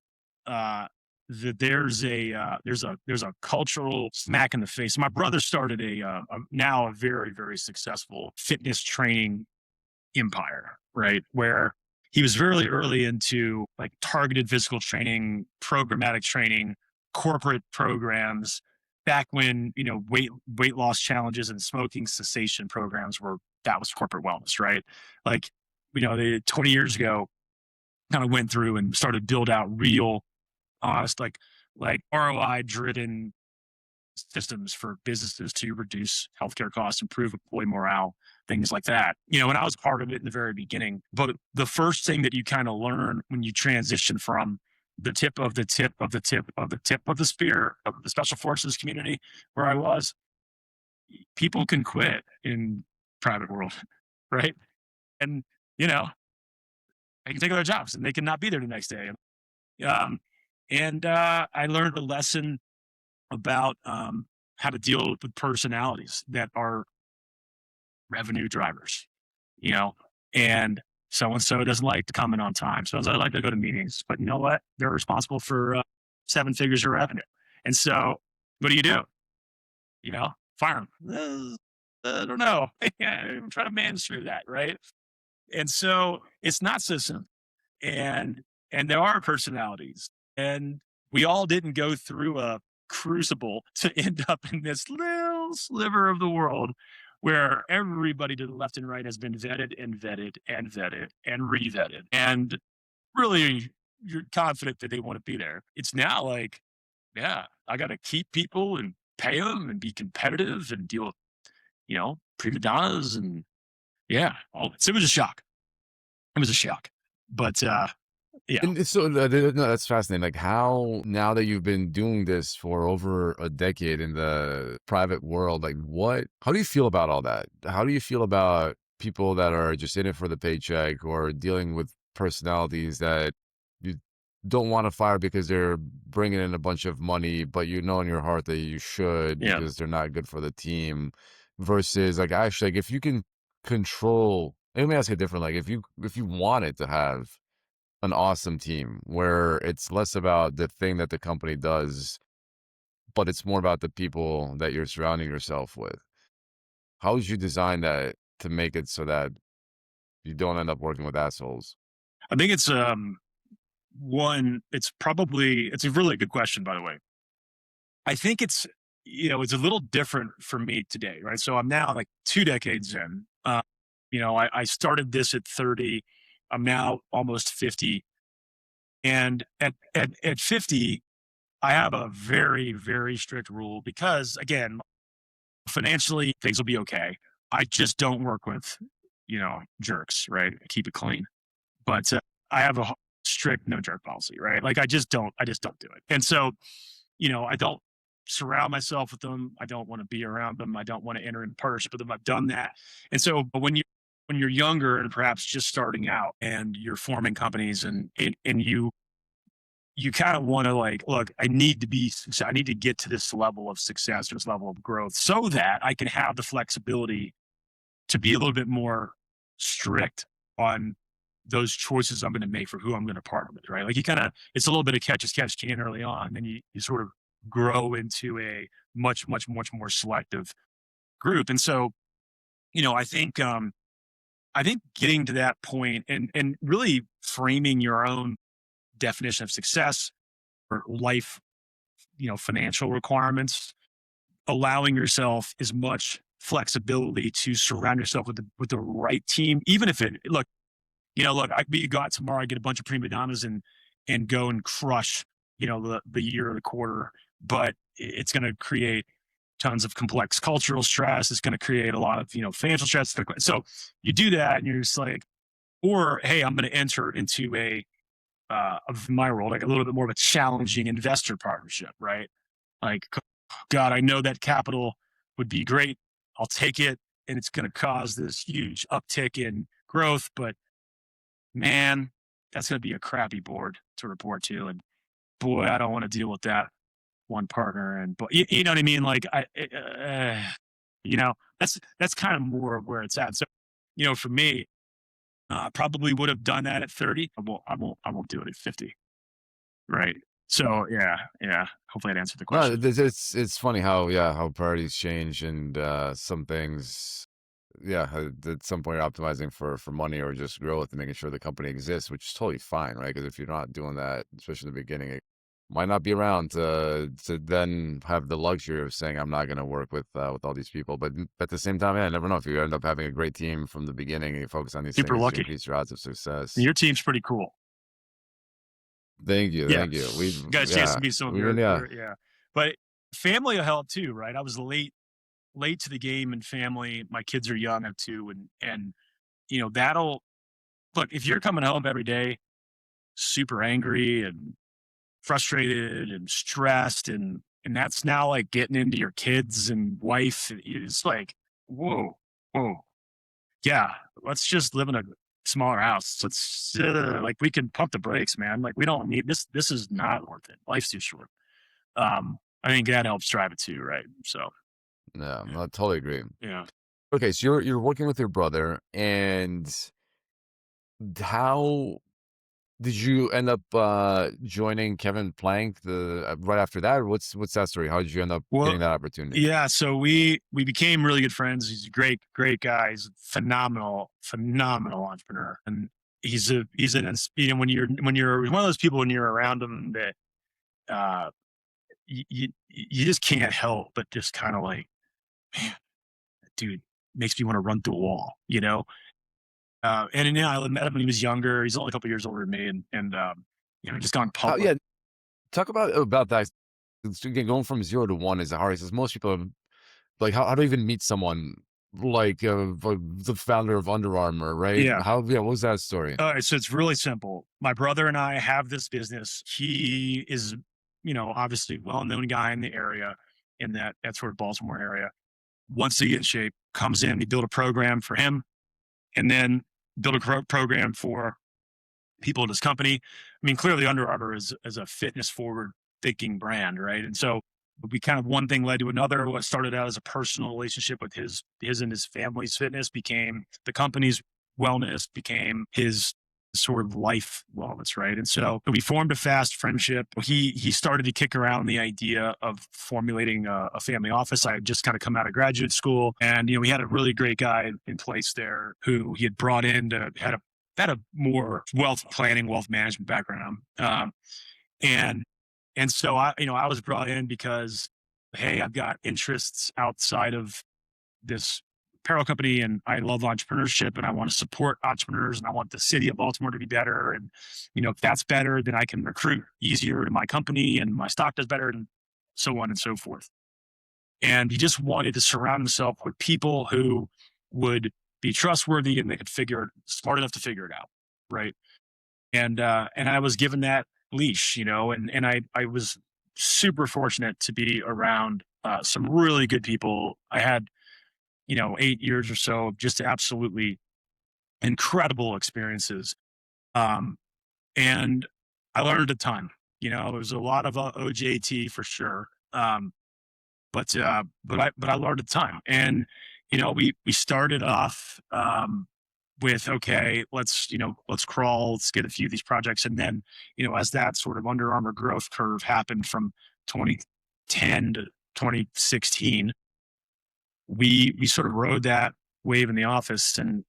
that there's a cultural smack in the face. My brother started now a very, very successful fitness training empire, right? Where he was very early into like targeted physical training, programmatic training, corporate programs. Back when weight loss challenges and smoking cessation programs that was corporate wellness, right? Like they 20 years ago kind of went through and started build out real honest like ROI driven systems for businesses to reduce healthcare costs, improve employee morale, things like that. And I was part of it in the very beginning. But the first thing that you kind of learn when you transition from the tip of the tip of the tip of the tip of the spear of the special forces community where I was, people can quit in private world, right? And they can take other jobs and they can not be there the next day. Um, and I learned a lesson about how to deal with personalities that are revenue drivers, you know, and so and so doesn't like to come in on time. So I like to go to meetings, but you know what? They're responsible for 7 figures of revenue. And so what do? Fire them. I don't know. I'm trying to manage through that. Right. And so it's not so simple. And there are personalities, and we all didn't go through a crucible to end up in this little sliver of the world where everybody to the left and right has been vetted and vetted and vetted and re-vetted, and really you're confident that they want to be there. It's now like, yeah, I got to keep people and pay them and be competitive and deal with prima donnas, and yeah, it was a shock. It was a shock. But yeah. And so no, that's fascinating. Like, how now that you've been doing this for over a decade in the private world, like how do you feel about all that? How do you feel about people that are just in it for the paycheck or dealing with personalities that you don't want to fire because they're bringing in a bunch of money, but you know in your heart that you should Yeah. because they're not good for the team. Versus like actually, like if you can control, let me ask you different. Like if you wanted to have an awesome team where it's less about the thing that the company does, but it's more about the people that you're surrounding yourself with. How would you design that to make it so that you don't end up working with assholes? I think it's it's a really good question, by the way. I think it's a little different for me today, right? So I'm now like 2 decades in. I started this at 30. I'm now almost 50. And at 50, I have a very, very strict rule because, again, financially, things will be okay. I just don't work with, jerks, right? Keep it clean. But I have a strict no jerk policy, right? Like I just don't do it. And so, I don't surround myself with them. I don't want to be around them. I don't want to enter in partnership with them. I've done that. And so, but when you're younger and perhaps just starting out and you're forming companies and you kind of want to like, look, I need to get to this level of success or this level of growth so that I can have the flexibility to be a little bit more strict on those choices I'm going to make for who I'm going to partner with, right? Like it's a little bit of catch as catch can early on, and you sort of grow into a much, much, much more selective group. And so, I think getting to that point and really framing your own definition of success or life, financial requirements, allowing yourself as much flexibility to surround yourself with the right team, even if I could be go out tomorrow, get a bunch of prima donnas and go and crush, the year or the quarter, but it's going to create tons of complex cultural stress. It's going to create a lot of, financial stress. So you do that and you're just like, or, hey, I'm going to enter into of my role, like a little bit more of a challenging investor partnership, right? Like, God, I know that capital would be great. I'll take it. And it's going to cause this huge uptick in growth, but man, that's going to be a crappy board to report to. And boy, I don't want to deal with that one partner. And, but you know what I mean? Like, that's kind of more of where it's at. So, for me, probably would have done that at 30. I won't do it at 50. Right. So yeah, yeah. Hopefully that answered the No, question. it's funny how how priorities change and some things, at some point you're optimizing for money or just growth and making sure the company exists, which is totally fine, right? Because if you're not doing that, especially in the beginning, it might not be around to then have the luxury of saying I'm not going to work with all these people. But at the same time, yeah, I never know if you end up having a great team from the beginning and you focus on these Super things to lucky. increase your odds of success. Your team's pretty cool. Thank you, Yeah. thank you. Got a chance to meet some of We've been your yeah. But family will help too, right? I was late to the game and family. My kids are young, I have two, and that'll look, if you're coming home every day super angry and frustrated and stressed and that's now like getting into your kids and wife, it's like, whoa, whoa. Yeah, let's just live in a smaller house. Let's like we can pump the brakes, man. Like we don't need this. This is not worth it. Life's too short. I think that helps drive it too, right? So Yeah, yeah, I totally agree. yeah. Okay, so you're working with your brother, and how did you end up joining Kevin Plank the right after that? Or what's that story? How did you end up Well, getting that opportunity? yeah. So we became really good friends. He's a great, great guy. He's a phenomenal, phenomenal entrepreneur, and he's an when you're one of those people when you're around him that uh you just can't help but just kind of like, man, dude makes me want to run through a wall, and I met him when he was younger. He's only a couple years older than me, and just gone How public. yeah, talk about that. Again, going from 0 to 1 is the hardest. 'Cause most people are, like how do you even meet someone like the founder of Under Armour, right? Yeah. How what was that story? All right. So it's really simple. My brother and I have this business. He is, obviously well known guy in the area, in that sort of Baltimore area. Wants to get in shape, comes in. We build a program for him, and then build a program for people in his company. I mean, clearly Under Armour is a fitness forward thinking brand, right? And so we kind of one thing led to another. What started out as a personal relationship with his and his family's fitness became the company's wellness, became his sort of life wellness, right? And so we formed a fast friendship. He started to kick around the idea of formulating a family office. I had just kind of come out of graduate school, and we had a really great guy in place there who he had brought in to had a more wealth planning, wealth management background. And and so I was brought in because, hey, I've got interests outside of this apparel company, and I love entrepreneurship, and I want to support entrepreneurs, and I want the city of Baltimore to be better. And if that's better, then I can recruit easier to my company, and my stock does better, and so on and so forth. And he just wanted to surround himself with people who would be trustworthy and they could smart enough to figure it out, right? And I was given that leash, and I was super fortunate to be around some really good people. I had 8 years or so of just absolutely incredible experiences, um, and I learned a ton. There was a lot of OJT for sure, but I learned a ton. And we started off with, okay, let's crawl, let's get a few of these projects. And then, as that sort of Under Armour growth curve happened from 2010 to 2016, we sort of rode that wave in the office, and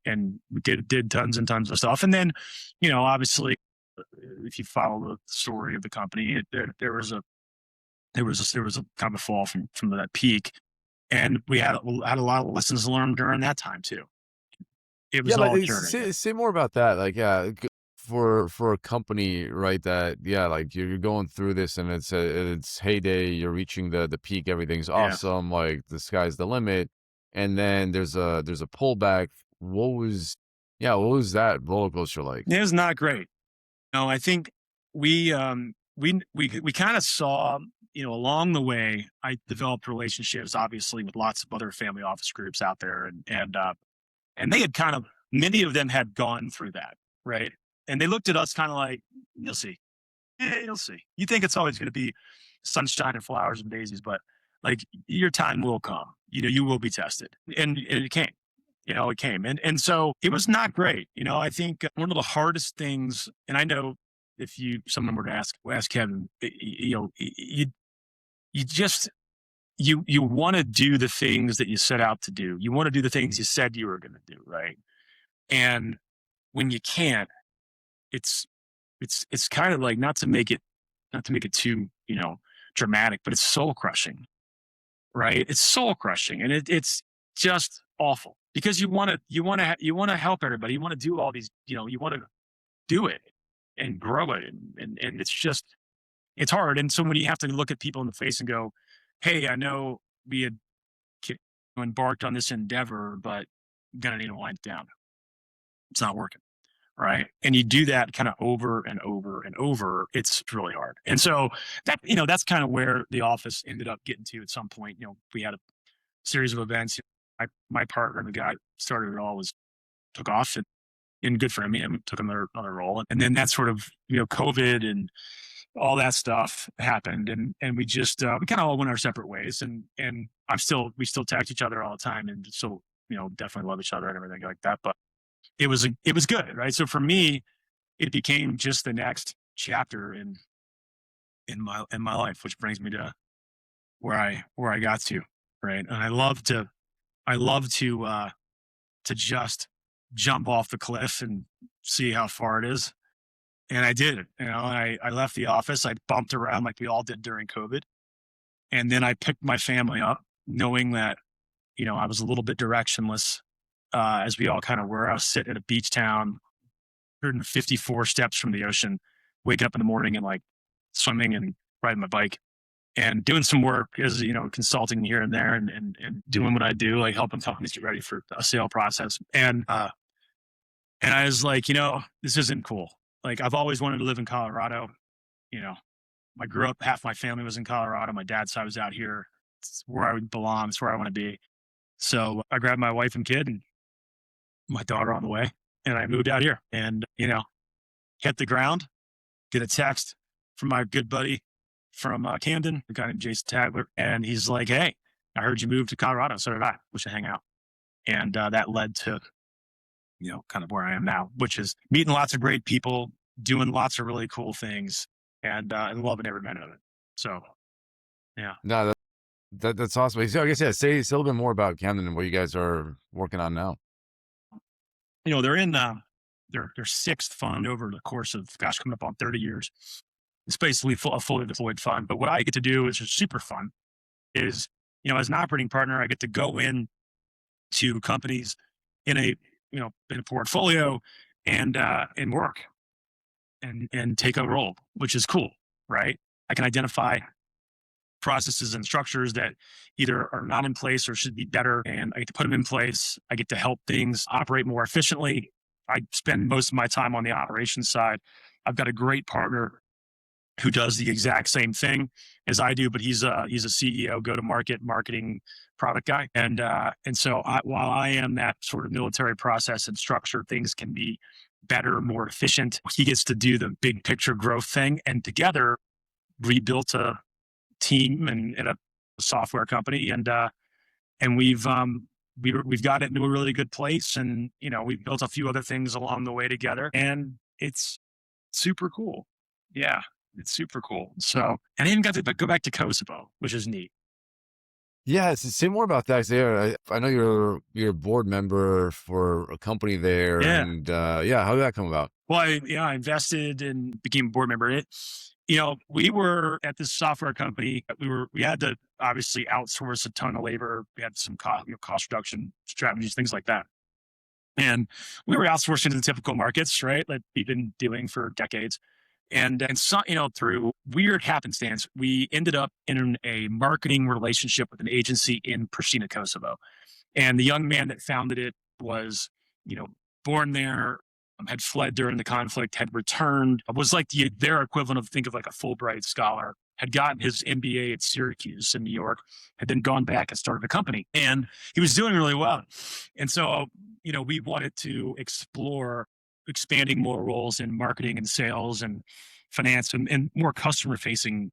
we did tons and tons of stuff. And then, obviously, if you follow the story of the company, there was a kind of a fall from that peak, and we had a lot of lessons learned during that time too. It Yeah, was like all a journey. say more about that. Like, yeah, for a company, right? That yeah, like you're going through this, and it's heyday. You're reaching the peak. Everything's Yeah, awesome. Like the sky's the limit. And then there's a pullback. What was that roller coaster like? it was not great. No, I think we kind of saw, along the way. I developed relationships, obviously, with lots of other family office groups out there, and they had kind of many of them had gone through that, right? And they looked at us kind of like, you'll see. Yeah, you'll see. You think it's always going to be sunshine and flowers and daisies, but like your time will come. You will be tested, and it came. It came, and so it was not great. I think one of the hardest things, and I know if someone were to ask Kevin, you just you want to do the things that you set out to do. You want to do the things you said you were going to do, right? And when you can't, it's it's kind of like, not to make it too dramatic, but it's soul crushing, right? It's soul crushing, and it's just awful because you want to help everybody. You want to do all these, you want to do it and grow it, and it's hard. And so when you have to look at people in the face and go, "Hey, I know we had embarked on this endeavor, but I'm gonna need to wind it down. It's not working." Right. And you do that kind of over and over and over. It's really hard. And so that's kind of where the office ended up getting to at some point. We had a series of events. My partner, the guy who started it all, took off, and good for him. Took another role. And then that sort of, COVID and all that stuff happened. And we just, we kind of all went our separate ways. And we still text each other all the time. And so, definitely love each other and everything like that. But it was good, right? So for me, it became just the next chapter in my life, which brings me to where I got to, right? And I love to just jump off the cliff and see how far it is. And I did it. I left the office. I bumped around like we all did during COVID, and then I picked my family up, knowing that I was a little bit directionless, as we all kind of were. I was sitting at a beach town, 154 steps from the ocean, waking up in the morning and like swimming and riding my bike and doing some work as, consulting here and there, and doing what I do, like helping companies get ready for a sale process. And I was like, this isn't cool. Like, I've always wanted to live in Colorado. You know, I grew up, half my family was in Colorado. My dad's side was out here. It's where I would belong. It's where I want to be. So I grabbed my wife and kid and my daughter on the way, and I moved out here. And, hit the ground, get a text from my good buddy from Camden, a guy named Jason Tagler. And he's like, hey, I heard you moved to Colorado. So did I. We should hang out. And that led to, kind of where I am now, which is meeting lots of great people, doing lots of really cool things, and loving every minute of it. So, yeah. No, that's awesome. So I guess, yeah, say a little bit more about Camden and what you guys are working on now. They're in their sixth fund over the course of, coming up on 30 years. It's basically a fully deployed fund. But what I get to do, which is super fun, is, as an operating partner, I get to go in to companies in a portfolio and work and take a role, which is cool, right? I can identify processes and structures that either are not in place or should be better, and I get to put them in place. I get to help things operate more efficiently. I spend most of my time on the operations side. I've got a great partner who does the exact same thing as I do, but he's a CEO, go-to-market marketing product guy. And so while I am that sort of military process and structure, things can be better, more efficient. He gets to do the big picture growth thing, and together rebuilt a team and a software company, and we've got it into a really good place, and we've built a few other things along the way together, and it's super cool. Yeah, it's super cool. So, and I even got to go back to Kosovo, which is neat. Yeah, say more about that. I know you're a board member for a company there, Yeah. and yeah, how did that come about? Well, I invested and became a board member in it. We were at this software company. We had to obviously outsource a ton of labor. We had some cost reduction strategies, things like that. And we were outsourcing to the typical markets, right? Like we've been doing for decades. And so, through weird happenstance, we ended up in a marketing relationship with an agency in Pristina, Kosovo. And the young man that founded it was, born there, had fled during the conflict, had returned, was like their equivalent of, think of like a Fulbright scholar, had gotten his MBA at Syracuse in New York, had then gone back and started a company. And he was doing really well. And so, we wanted to explore expanding more roles in marketing and sales and finance and more customer facing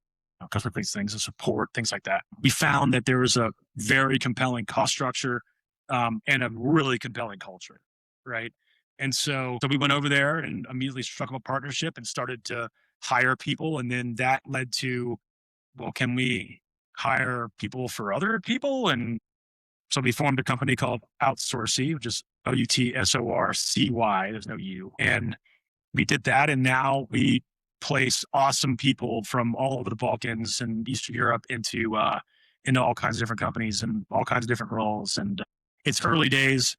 things and support, things like that. We found that there was a very compelling cost structure and a really compelling culture, right? And so we went over there and immediately struck up a partnership and started to hire people. And then that led to, well, can we hire people for other people? And so we formed a company called Outsourcy, which is Outsorcy. There's no U. And we did that. And now we place awesome people from all over the Balkans and Eastern Europe into all kinds of different companies and all kinds of different roles. And it's early days,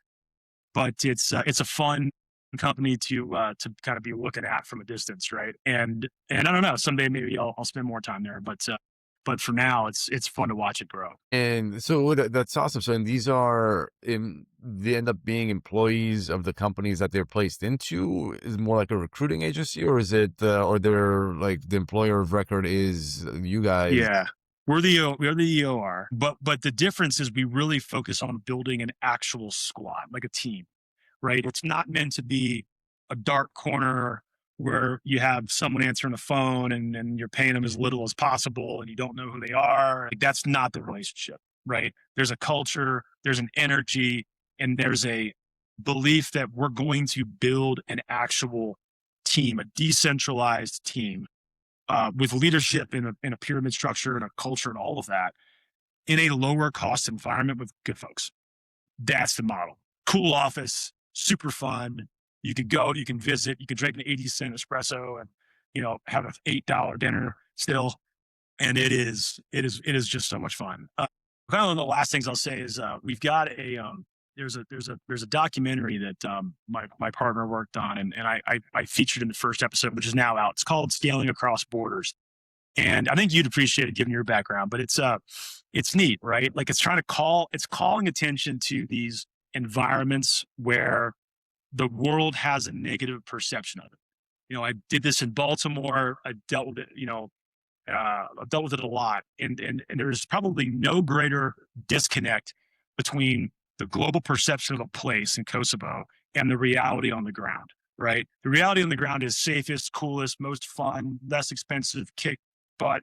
but it's a fun company to kind of be looking at from a distance, right? And I don't know, someday maybe I'll spend more time there, but for now it's fun to watch it grow. And so that's awesome. So, and they end up being employees of the companies that they're placed into. Is it more like a recruiting agency, or is it, or they're like the employer of record is you guys? Yeah. We're the EOR, but the difference is we really focus on building an actual squad, like a team, right? It's not meant to be a dark corner where you have someone answering the phone and you're paying them as little as possible and you don't know who they are. Like, that's not the relationship, right? There's a culture, there's an energy, and there's a belief that we're going to build an actual team, a decentralized team with leadership in a pyramid structure and a culture and all of that in a lower cost environment with good folks. That's the model. Cool office, super fun. You can go, you can visit, you can drink an 80-cent espresso and, have an $8 dinner still. And it is just so much fun. Kind of the last things I'll say is we've got there's a documentary that my partner worked on and I featured in the first episode, which is now out. It's called Scaling Across Borders. And I think you'd appreciate it given your background, but it's neat, right? Like it's calling attention to these environments where the world has a negative perception of it. I did this in Baltimore. I dealt with it, I've dealt with it a lot. And there's probably no greater disconnect between the global perception of a place in Kosovo and the reality on the ground. right? The reality on the ground is safest, coolest, most fun, less expensive, kick butt,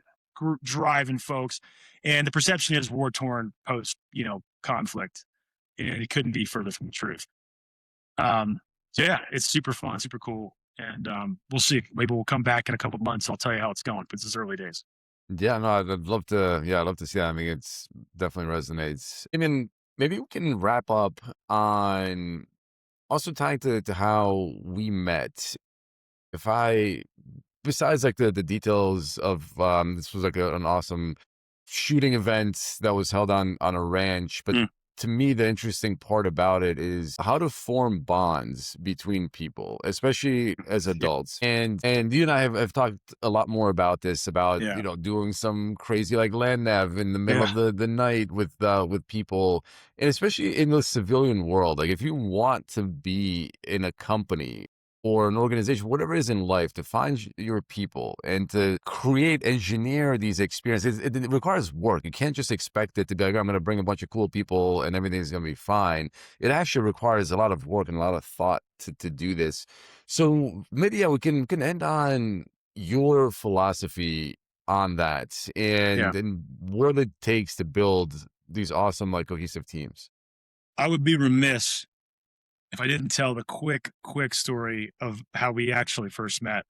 driving folks. And the perception is war torn post, conflict. And it couldn't be further from the truth. So yeah, it's super fun, super cool. And we'll see. Maybe we'll come back in a couple of months. I'll tell you how it's going, but it's early days. Yeah, no, I'd love to. Yeah, I'd love to see that. I mean, it's definitely resonates. I mean, maybe we can wrap up on also tying to how we met. If I, besides like the details of this was like an awesome shooting event that was held on a ranch, but Mm, to me the interesting part about it is how to form bonds between people, especially as yeah, adults. And you and I have talked a lot more about this, about yeah, doing some crazy like land nav in the middle yeah, of the night with people, and especially in the civilian world. Like if you want to be in a company or an organization, whatever it is in life, to find your people and to create, engineer these experiences. It requires work. You can't just expect it to be like, I'm going to bring a bunch of cool people and everything's going to be fine. It actually requires a lot of work and a lot of thought to do this. So maybe, yeah, we can end on your philosophy on that yeah. and what it takes to build these awesome, like cohesive teams. I would be remiss if I didn't tell the quick story of how we actually first met.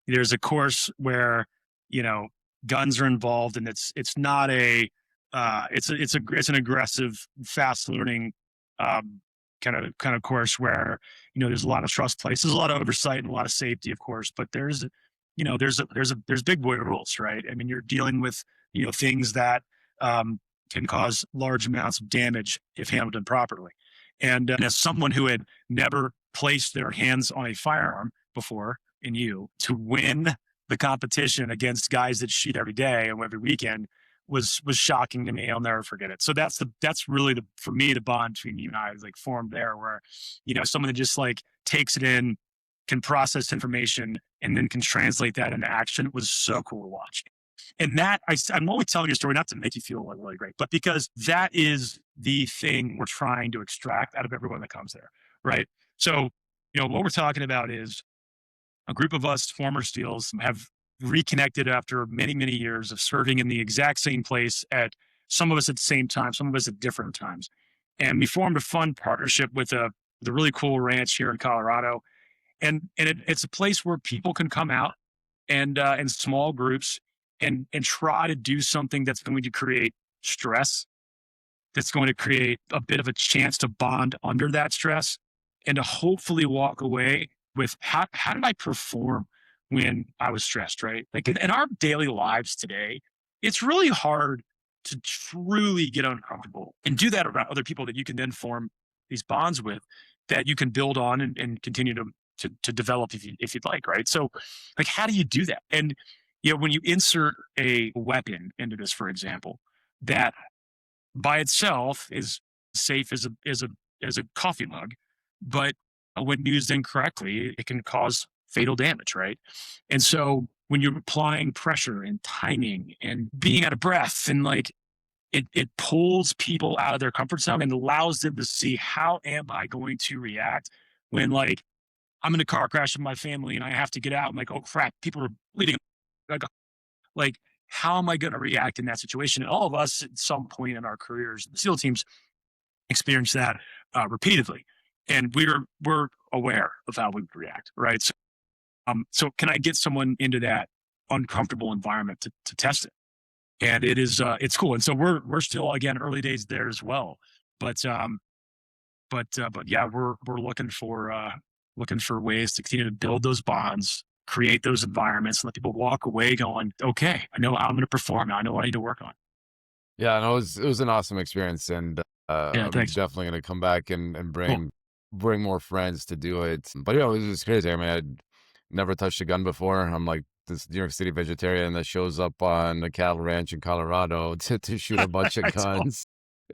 There's a course where, you know, guns are involved, and it's not a it's an aggressive, fast learning kind of course where, there's a lot of trust places, a lot of oversight, and a lot of safety, of course. But there's big boy rules, right? I mean, you're dealing with things that can cause large amounts of damage if handled improperly. And as someone who had never placed their hands on a firearm before, in you to win the competition against guys that shoot every day and every weekend was shocking to me. I'll never forget it. So that's really for me, the bond between you and I is like formed there, where someone that just like takes it in, can process information, and then can translate that into action was so cool to watch. And I'm always telling you a story not to make you feel like really great, but because that is the thing we're trying to extract out of everyone that comes there, right? So what we're talking about is a group of us former SEALs have reconnected after many, many years of serving in the exact same place, at some of us at the same time, some of us at different times. And we formed a fun partnership with a really cool ranch here in Colorado. And it's a place where people can come out and in small groups and try to do something that's going to create stress, that's going to create a bit of a chance to bond under that stress, and to hopefully walk away with how did I perform when I was stressed, right? Like in our daily lives today, it's really hard to truly get uncomfortable and do that around other people that you can then form these bonds with, that you can build on and continue to develop if you'd like, right? So like, how do you do that? And when you insert a weapon into this, for example, that by itself is safe as a coffee mug, but when used incorrectly, it can cause fatal damage, right? And so when you're applying pressure and timing and being out of breath, and like it pulls people out of their comfort zone and allows them to see, how am I going to react when, like, I'm in a car crash with my family and I have to get out. I'm like, oh crap, people are bleeding. Like, how am I going to react in that situation? And all of us at some point in our careers, the SEAL teams experience that repeatedly, and we're aware of how we would react, right? So can I get someone into that uncomfortable environment to test it? And it's cool. And so we're still, again, early days there as well, but yeah, we're looking for ways to continue to build those bonds, create those environments, and let people walk away going, okay, I know how I'm going to perform. I know what I need to work on. Yeah, no, it was an awesome experience, and Yeah, I'm thanks. definitely gonna come back and Cool. bring more friends to do it. But it was crazy. I mean, I'd never touched a gun before. I'm like this New York City vegetarian that shows up on a cattle ranch in Colorado to shoot a bunch of It's guns,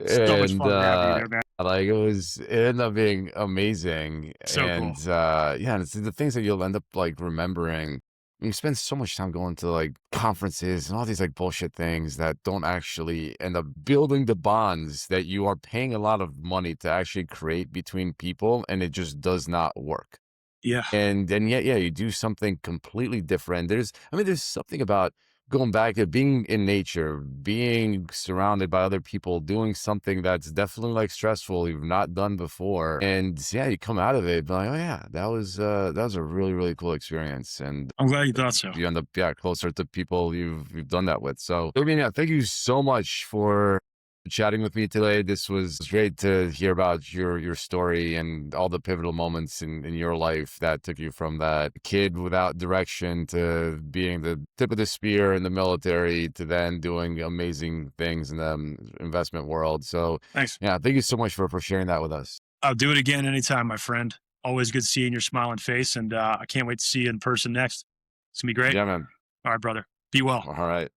so much and fun having you there, man. like it ended up being amazing. So And cool. yeah, and it's the things that you'll end up like remembering. You spend so much time going to like conferences and all these like bullshit things that don't actually end up building the bonds that you are paying a lot of money to actually create between people, and it just does not work. Yeah. And yet, yeah, you do something completely different. There's something about going back to being in nature, being surrounded by other people, doing something that's definitely like stressful you've not done before. And yeah, you come out of it like, oh yeah, that was a really, really cool experience. And I'm glad you thought so. you end up, yeah, closer to people you've done that with. So I mean, yeah, thank you so much for chatting with me today. This was great to hear about your story and all the pivotal moments in your life that took you from that kid without direction to being the tip of the spear in the military to then doing amazing things in the investment world. So Thanks. yeah, thank you so much for sharing that with us. I'll do it again anytime, my friend. Always good seeing your smiling face, and I can't wait to see you in person next. It's gonna be great. Yeah, man. All right, brother. Be well. All right.